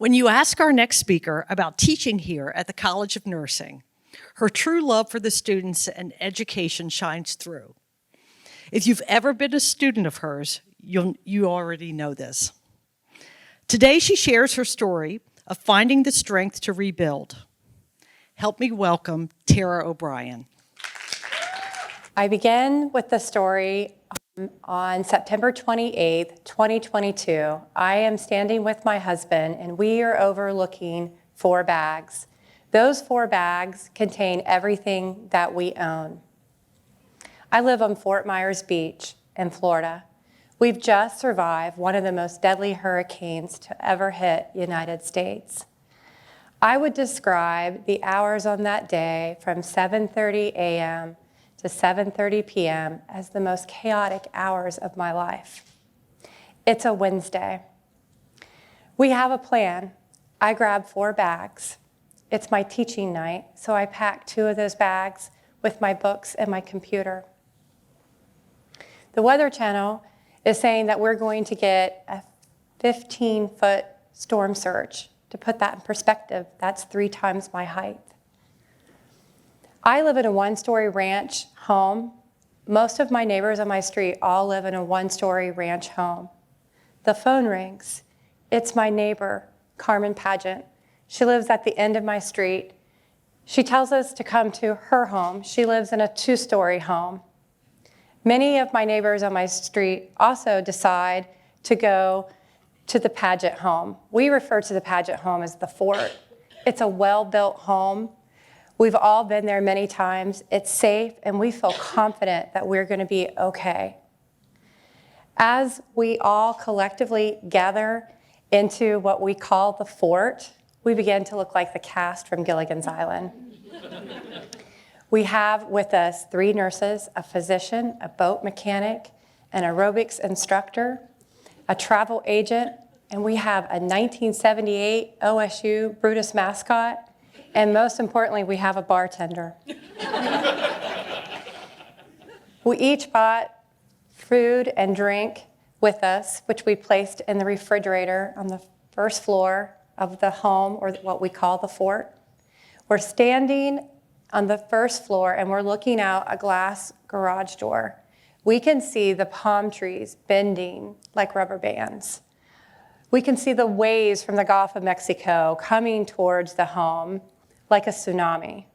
When you ask our next speaker about teaching here at the College of Nursing, her true love for the students and education shines through. If you've ever been a student of hers, you already know this. Today, she shares her story of finding the strength to rebuild. Help me welcome Tara O'Brien. I begin with the story on September 28th, 2022. I am standing with my husband, and we are overlooking 4 bags. Those 4 bags contain everything that we own. I live on Fort Myers Beach in Florida. We've just survived one of the most deadly hurricanes to ever hit the United States. I would describe the hours on that day from 7:30 a.m. to 7:30 p.m. as the most chaotic hours of my life. It's a Wednesday. We have a plan. I grab 4 bags. It's my teaching night, so I pack 2 of those bags with my books and my computer. The Weather Channel is saying that we're going to get a 15-foot storm surge. To put that in perspective, that's 3 times my height. I live in a 1-story ranch home. Most of my neighbors on my street all live in a 1-story ranch home. The phone rings. It's my neighbor, Carmen Pageant. She lives at the end of my street. She tells us to come to her home. She lives in a 2-story home. Many of my neighbors on my street also decide to go to the Pageant home. We refer to the Pageant home as the fort. It's a well-built home. We've all been there many times. It's safe, and we feel confident that we're going to be okay. As we all collectively gather into what we call the fort, we begin to look like the cast from Gilligan's Island. We have with us 3 nurses, a physician, a boat mechanic, an aerobics instructor, a travel agent, and we have a 1978 OSU Brutus mascot, and most importantly, we have a bartender. We each bought food and drink with us, which we placed in the refrigerator on the first floor of the home, or what we call the fort. We're standing on the first floor, and we're looking out a glass garage door. We can see the palm trees bending like rubber bands. We can see the waves from the Gulf of Mexico coming towards the home like a tsunami.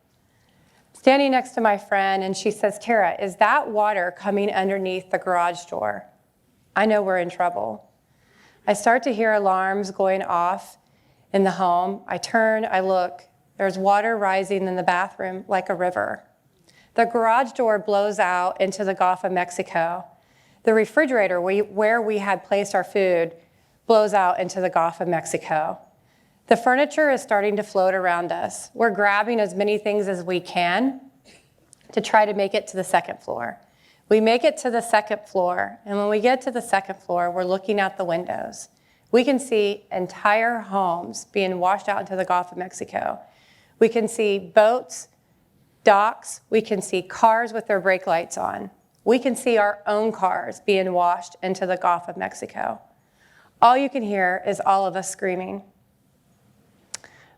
Standing next to my friend, and she says, "Tara, is that water coming underneath the garage door?" I know we're in trouble. I start to hear alarms going off in the home. I turn, I look. There's water rising in the bathroom like a river. The garage door blows out into the Gulf of Mexico. The refrigerator where we had placed our food blows out into the Gulf of Mexico. The furniture is starting to float around us. We're grabbing as many things as we can to try to make it to the 2nd floor. We make it to the 2nd floor, and when we get to the 2nd floor, we're looking out the windows. We can see entire homes being washed out into the Gulf of Mexico. We can see boats, docks. We can see cars with their brake lights on. We can see our own cars being washed into the Gulf of Mexico. All you can hear is all of us screaming.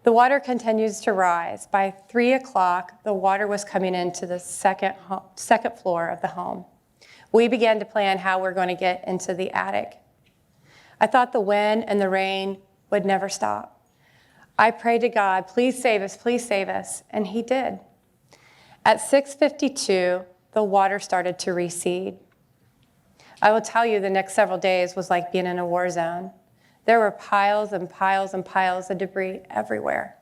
The water continues to rise. By 3 o'clock, the water was coming into the second floor of the home. We began to plan how we're going to get into the attic. I thought the wind and the rain would never stop. I prayed to God, please save us, and he did. At 6:52, the water started to recede. I will tell you the next several days was like being in a war zone. There were piles and piles and piles of debris everywhere.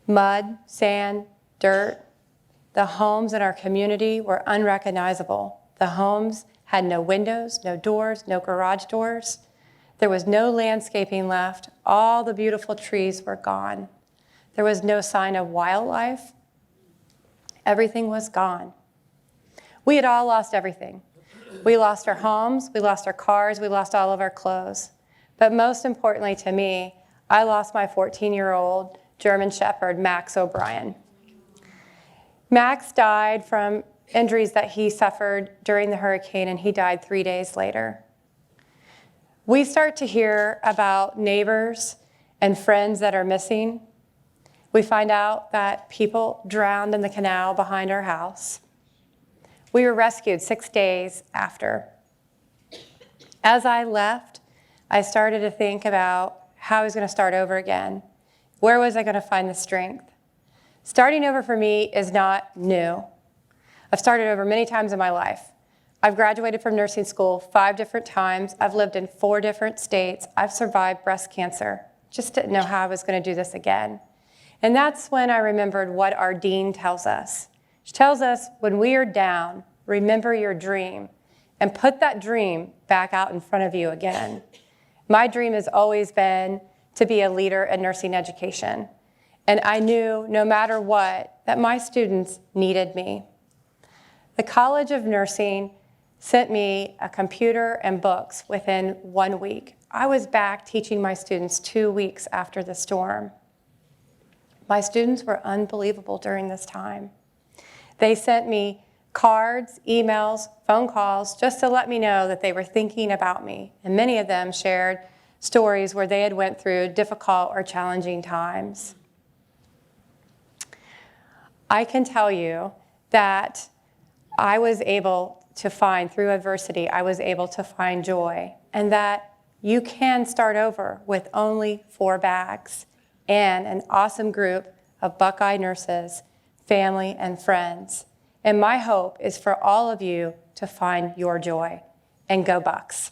Mud, sand, dirt. The homes in our community were unrecognizable. The homes had no windows, no doors, no garage doors. There was no landscaping left. All the beautiful trees were gone. There was no sign of wildlife. Everything was gone. We had all lost everything. We lost our homes, we lost our cars, we lost all of our clothes. But most importantly to me, I lost my 14-year-old German Shepherd, Max O'Brien. Max died from injuries that he suffered during the hurricane, and he died 3 days later. We start to hear about neighbors and friends that are missing. We find out that people drowned in the canal behind our house. We were rescued 6 days after. As I left, I started to think about how I was going to start over again. Where was I going to find the strength? Starting over for me is not new. I've started over many times in my life. I've graduated from nursing school 5 different times. I've lived in 4 different states. I've survived breast cancer. Just didn't know how I was going to do this again. And that's when I remembered what our dean tells us. She tells us when we are down, remember your dream and put that dream back out in front of you again. My dream has always been to be a leader in nursing education. And I knew no matter what, that my students needed me. The College of Nursing sent me a computer and books within 1 week. I was back teaching my students 2 weeks after the storm. My students were unbelievable during this time. They sent me cards, emails, phone calls, just to let me know that they were thinking about me. And many of them shared stories where they had went through difficult or challenging times. I can tell you that I was able to find, through adversity, I was able to find joy, and that you can start over with only 4 bags and an awesome group of Buckeye nurses, family, and friends. And my hope is for all of you to find your joy. And go Bucks.